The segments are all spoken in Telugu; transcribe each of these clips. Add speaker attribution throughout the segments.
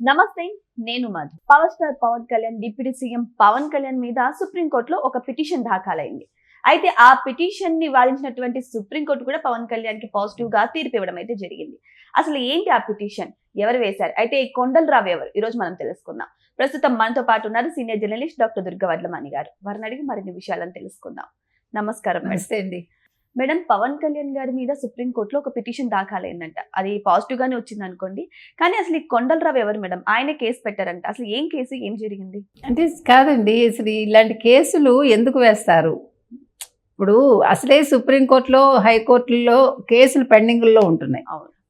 Speaker 1: నమస్తే, నేను Madhu. Power star Pawan Kalyan deputy CM Pawan Kalyan మీద సుప్రీంకోర్టులో ఒక పిటిషన్ దాఖలైంది. అయితే ఆ పిటిషన్ ని వాదించినటువంటి సుప్రీంకోర్టు కూడా పవన్ కళ్యాణ్ కి పాజిటివ్ గా తీర్పు ఇవ్వడం అయితే జరిగింది. అసలు ఏంటి ఆ పిటిషన్, ఎవరు వేశారు, అయితే ఈ కొండలరావు ఎవరు, ఈ రోజు మనం తెలుసుకుందాం. ప్రస్తుతం మనతో పాటు ఉన్నారు senior journalist doctor Durga Vadlamani గారు. వారిని అడిగి మరిన్ని విషయాలను తెలుసుకుందాం. నమస్కారం.
Speaker 2: నమస్తే అండి.
Speaker 1: మేడం, పవన్ కళ్యాణ్ గారి మీద సుప్రీంకోర్టులో ఒక పిటిషన్ దాఖలైందంట. అది పాజిటివ్ గానే వచ్చింది అనుకోండి, కానీ అసలు ఈ కొండలరావు ఎవరు మేడం? ఆయన కేసు పెట్టారంట. అసలు ఏం కేసు, ఏం జరిగింది?
Speaker 2: అంటే కాదండి, అసలు ఇలాంటి కేసులు ఎందుకు వేస్తారు? ఇప్పుడు అసలే సుప్రీంకోర్టులో హైకోర్టుల్లో కేసులు పెండింగ్లో ఉంటున్నాయి.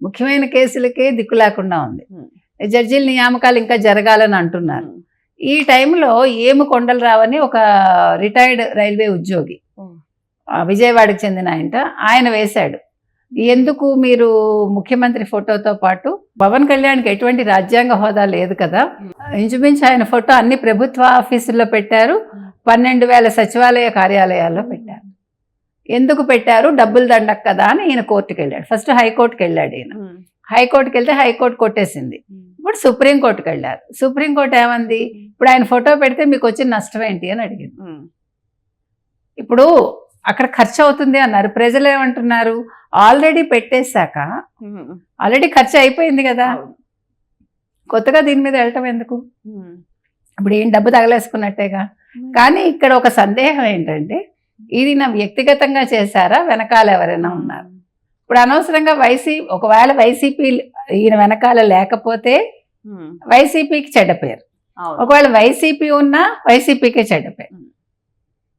Speaker 2: ముఖ్యమైన కేసులకే దిక్కు లేకుండా ఉంది. జడ్జీల నియామకాలు ఇంకా జరగాలని అంటున్నారు. ఈ టైంలో ఏమి కొండలరావు అని ఒక రిటైర్డ్ రైల్వే ఉద్యోగి, విజయవాడకి చెందిన ఆయన వేశాడు. ఎందుకు మీరు ముఖ్యమంత్రి ఫోటోతో పాటు పవన్ కళ్యాణ్కి ఎటువంటి రాజ్యాంగ హోదా లేదు కదా, ఇంచుమించు ఆయన ఫోటో అన్ని ప్రభుత్వ ఆఫీసుల్లో పెట్టారు, 12,000 సచివాలయ కార్యాలయాల్లో పెట్టారు. ఎందుకు పెట్టారు? డబ్బులు దండక్ కదా అని ఈయన కోర్టుకు వెళ్ళాడు. ఫస్ట్ హైకోర్టుకి వెళ్ళాడు ఈయన. హైకోర్టుకి వెళ్తే హైకోర్టు కొట్టేసింది. ఇప్పుడు సుప్రీంకోర్టుకి వెళ్ళారు. సుప్రీంకోర్టు ఏమంది? ఇప్పుడు ఆయన ఫోటో పెడితే మీకు వచ్చిన నష్టం ఏంటి అని అడిగింది. ఇప్పుడు అక్కడ ఖర్చు అవుతుంది అన్నారు. ప్రజలు ఏమంటున్నారు? ఆల్రెడీ పెట్టేశాక ఆల్రెడీ ఖర్చు అయిపోయింది కదా, కొత్తగా దీని మీద వెళ్ళటం ఎందుకు? ఇప్పుడు ఏం డబ్బు తగలేసుకున్నట్టేగా. కానీ ఇక్కడ ఒక సందేహం ఏంటంటే, ఇది నా వ్యక్తిగతంగా చేశారా, వెనకాల ఎవరైనా ఉన్నారు? ఇప్పుడు అనవసరంగా ఒకవేళ వైసీపీ ఈయన వెనకాల లేకపోతే వైసీపీకి చెడ్డ పేరు, ఒకవేళ వైసీపీ ఉన్నా వైసీపీకే చెడ్డ పేరు.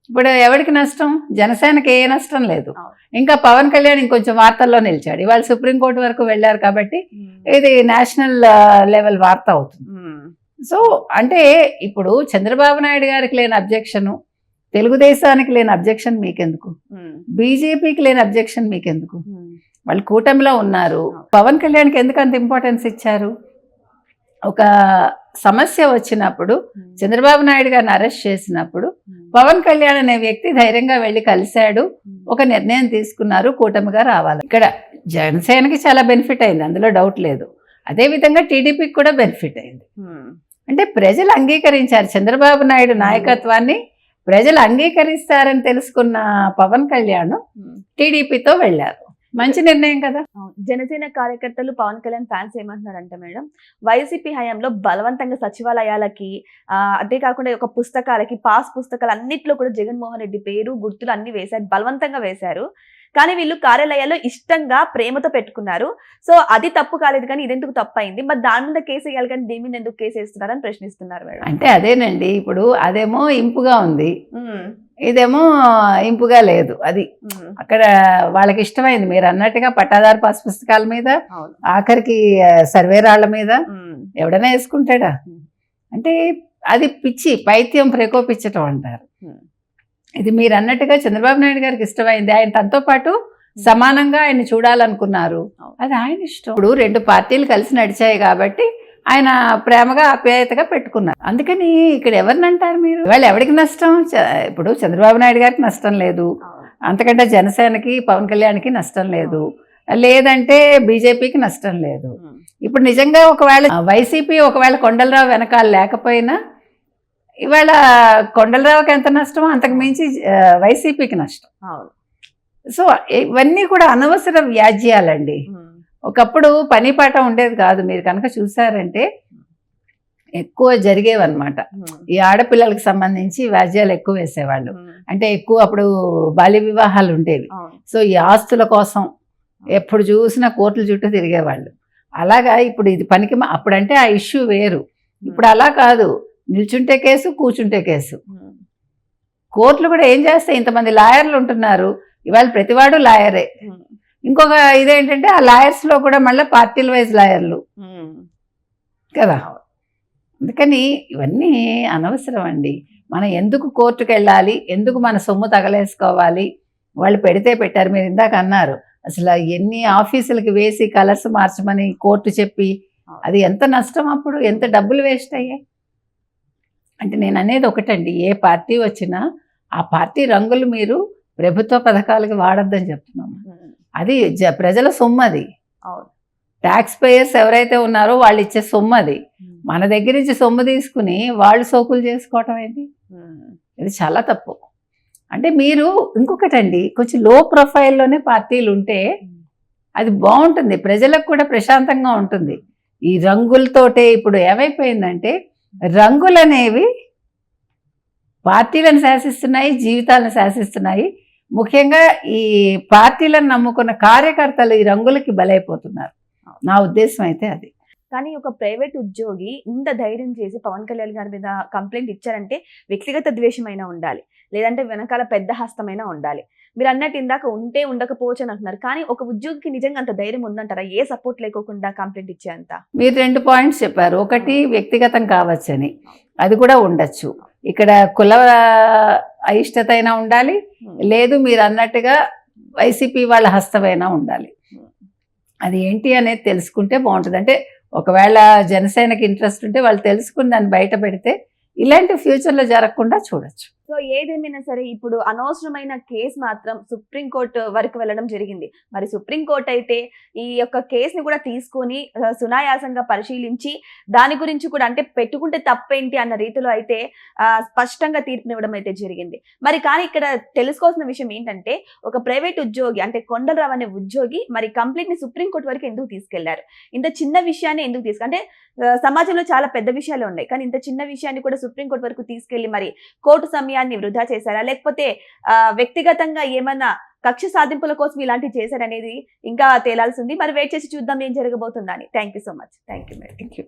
Speaker 2: ఇప్పుడు ఎవరికి నష్టం? జనసేనకి ఏ నష్టం లేదు. ఇంకా పవన్ కళ్యాణ్ ఇంకొంచెం వార్తల్లో నిలిచాడు. ఇవాళ సుప్రీంకోర్టు వరకు వెళ్ళారు కాబట్టి ఇది నేషనల్ లెవెల్ వార్త అవుతుంది. సో అంటే ఇప్పుడు చంద్రబాబు నాయుడు గారికి లేని అబ్జెక్షను, తెలుగుదేశానికి లేని అబ్జెక్షన్ మీకెందుకు? బీజేపీకి లేని అబ్జెక్షన్ మీకెందుకు? వాళ్ళు కూటమిలో ఉన్నారు. పవన్ కళ్యాణ్కి ఎందుకు అంత ఇంపార్టెన్స్ ఇచ్చారు? ఒక సమస్య వచ్చినప్పుడు చంద్రబాబు నాయుడు గారిని అరెస్ట్ చేసినప్పుడు పవన్ కళ్యాణ్ అనే వ్యక్తి ధైర్యంగా వెళ్ళి కలిశాడు, ఒక నిర్ణయం తీసుకున్నారు, కూటమిగా రావాలి. ఇక్కడ జనసేనకి చాలా బెనిఫిట్ అయింది, అందులో డౌట్ లేదు. అదేవిధంగా టీడీపీకి కూడా బెనిఫిట్ అయింది. అంటే ప్రజలు అంగీకరించారు చంద్రబాబు నాయుడు నాయకత్వాన్ని. ప్రజలు అంగీకరిస్తారని తెలుసుకున్న పవన్ కళ్యాణ్ టీడీపీతో వెళ్ళారు. మంచి నిర్ణయం కదా.
Speaker 1: జనసేన కార్యకర్తలు, పవన్ కళ్యాణ్ ఫ్యాన్స్ ఏమంటున్నారంటే మేడం, వైసీపీ హయాంలో బలవంతంగా సచివాలయాలకి, అంతేకాకుండా ఒక పుస్తకాలకి, పాస్ పుస్తకాలు అన్నిట్లో కూడా జగన్మోహన్ రెడ్డి పేరు, గుర్తులు అన్ని వేశారు, బలవంతంగా వేశారు. కానీ వీళ్ళు కార్యాలయాల్లో ఇష్టంగా ప్రేమతో పెట్టుకున్నారు. సో అది తప్పు కాలేదు, కానీ ఇదెందుకు తప్పు అయింది? మరి దాని మీద కేసు వేయాలి, కానీ దీని మీద ఎందుకు కేసు వేస్తున్నారని ప్రశ్నిస్తున్నారు మేడం.
Speaker 2: అంటే అదేనండి, ఇప్పుడు అదేమో ఇంపుగా ఉంది, ఇదేమో ఇంపుగా లేదు. అది అక్కడ వాళ్ళకి ఇష్టమైంది. మీరు అన్నట్టుగా పట్టాదారు పాస్ పుస్తకాల మీద, ఆఖరికి సర్వేరాళ్ల మీద ఎవడైనా వేసుకుంటాడా? అంటే అది పిచ్చి, పైత్యం ప్రేకోపించటం అంటారు. ఇది మీరు అన్నట్టుగా చంద్రబాబు నాయుడు గారికి ఇష్టమైంది. ఆయన తనతో పాటు సమానంగా ఆయన చూడాలనుకున్నారు, అది ఆయన ఇష్టం. ఇప్పుడు రెండు పార్టీలు కలిసి నడిచాయి కాబట్టి ఆయన ప్రేమగా ఆప్యాయతగా పెట్టుకున్నారు. అందుకని ఇక్కడ ఎవరిని అంటారు మీరు? వాళ్ళు ఎవరికి నష్టం? ఇప్పుడు చంద్రబాబు నాయుడు గారికి నష్టం లేదు, అంతకంటే జనసేనకి పవన్ కళ్యాణ్కి నష్టం లేదు, లేదంటే బీజేపీకి నష్టం లేదు. ఇప్పుడు నిజంగా ఒకవేళ వైసీపీ ఒకవేళ కొండలరావు వెనకాల లేకపోయినా ఇవాళ కొండలరావుకి ఎంత నష్టమో అంతకు మించి వైసీపీకి నష్టం. సో ఇవన్నీ కూడా అనవసర వ్యాజ్యాలండి. ఒకప్పుడు పని పాట ఉండేది కాదు. మీరు కనుక చూసారంటే ఎక్కువ జరిగేవన్నమాట. ఈ ఆడపిల్లలకు సంబంధించి వ్యాజ్యాలు ఎక్కువ వేసేవాళ్ళు. అంటే ఎక్కువ అప్పుడు బాల్య వివాహాలు ఉండేవి. సో ఈ ఆస్తుల కోసం ఎప్పుడు చూసినా కోర్టుల చుట్టూ తిరిగేవాళ్ళు. అలాగా ఇప్పుడు ఇది పనికి అప్పుడంటే ఆ ఇష్యూ వేరు. ఇప్పుడు అలా కాదు, నిల్చుంటే కేసు, కూర్చుంటే కేసు. కోర్టులు కూడా ఏం చేస్తాయి, ఇంతమంది లాయర్లు ఉంటున్నారు, ఇవాళ ప్రతివాడు లాయరే. ఇంకొక ఇదేంటంటే ఆ లాయర్స్లో కూడా మళ్ళీ పార్టీల వైజ్ లాయర్లు కదా. అందుకని ఇవన్నీ అనవసరం అండి. మనం ఎందుకు కోర్టుకు వెళ్ళాలి, ఎందుకు మన సొమ్ము తగలేసుకోవాలి? వాళ్ళు పెడితే పెట్టారు. మీరు ఇందాక అన్నారు, అసలు ఎన్ని ఆఫీసులకి వేసి కలర్స్ మార్చమని కోర్టు చెప్పి అది ఎంత నష్టం, అప్పుడు ఎంత డబ్బులు వేస్ట్ అయ్యాయి. అంటే నేను అనేది ఒకటండి, ఏ పార్టీ వచ్చినా ఆ పార్టీ రంగులు మీరు ప్రభుత్వ పథకాలకి వాడొద్దని చెప్తున్నాము. అది ప్రజల సొమ్ము. అది ట్యాక్స్ పేయర్స్ ఎవరైతే ఉన్నారో వాళ్ళు ఇచ్చే సొమ్ము. అది మన దగ్గర నుంచి సొమ్ము తీసుకుని వాళ్ళు సోకులు చేసుకోవటం ఏంటి? ఇది చాలా తప్పు. అంటే మీరు ఇంకొకటండి, కొంచెం లో ప్రొఫైల్లోనే పార్టీలు ఉంటే అది బాగుంటుంది, ప్రజలకు కూడా ప్రశాంతంగా ఉంటుంది. ఈ రంగులతోటే ఇప్పుడు ఏమైపోయిందంటే రంగులు అనేవి పార్టీలను శాసిస్తున్నాయి, జీవితాలను శాసిస్తున్నాయి. ముఖ్యంగా ఈ పార్టీలను నమ్ముకున్న కార్యకర్తలు ఈ రంగులకి బలైపోతున్నారు. నా ఉద్దేశం అయితే అది.
Speaker 1: కానీ ఒక ప్రైవేట్ ఉద్యోగి ఇంత ధైర్యం చేసి పవన్ కళ్యాణ్ గారి మీద కంప్లైంట్ ఇచ్చారంటే వ్యక్తిగత ద్వేషమైనా ఉండాలి, లేదంటే వెనకాల పెద్ద హస్తమైనా ఉండాలి. మీరు అన్నట్టు ఇందాక ఉంటే ఉండకపోవచ్చు అని అంటున్నారు, కానీ ఒక ఉద్యోగికి నిజంగా అంత ధైర్యం ఉందంటారా ఏ సపోర్ట్ లేకోకుండా కంప్లైంట్ ఇచ్చేంత?
Speaker 2: మీరు 2 పాయింట్స్ చెప్పారు. ఒకటి వ్యక్తిగతం కావచ్చని, అది కూడా ఉండొచ్చు. ఇక్కడ కుల అయిష్టత అయినా ఉండాలి, లేదు మీరు అన్నట్టుగా వైసీపీ వాళ్ళ హస్తమైనా ఉండాలి. అది ఏంటి అనేది తెలుసుకుంటే బాగుంటుంది. అంటే ఒకవేళ జనసేనకి ఇంట్రెస్ట్ ఉంటే వాళ్ళు తెలుసుకుని దాన్ని బయట పెడితే ఇలాంటి ఫ్యూచర్లో జరగకుండా చూడొచ్చు.
Speaker 1: సో ఏదేమైనా సరే ఇప్పుడు అనవసరమైన కేసు మాత్రం సుప్రీంకోర్టు వరకు వెళ్ళడం జరిగింది. మరి సుప్రీంకోర్టు అయితే ఈ యొక్క కేసుని కూడా తీసుకొని సునాయాసంగా పరిశీలించి దాని గురించి కూడా అంటే పెట్టుకుంటే తప్పేంటి అన్న రీతిలో అయితే స్పష్టంగా తీర్పునివ్వడం అయితే జరిగింది. మరి కానీ ఇక్కడ తెలుసుకోవాల్సిన విషయం ఏంటంటే ఒక ప్రైవేట్ ఉద్యోగి అంటే కొండలరావు అనే ఉద్యోగి మరి కంప్లైంట్ ని సుప్రీంకోర్టు వరకు ఎందుకు తీసుకెళ్లారు? ఇంత చిన్న విషయాన్ని ఎందుకు అంటే సమాజంలో చాలా పెద్ద విషయాలు ఉన్నాయి, కానీ ఇంత చిన్న విషయాన్ని కూడా సుప్రీంకోర్టు వరకు తీసుకెళ్లి మరి కోర్టు సమయాన్ని వృధా చేశారా, లేకపోతే వ్యక్తిగతంగా ఏమన్నా కక్ష సాధింపుల కోసం ఇలాంటివి చేశారనేది ఇంకా తేలాల్సింది. మరి వెయిట్ చేసి చూద్దాం ఏం జరగబోతుందని. Thank you so much. Thank you.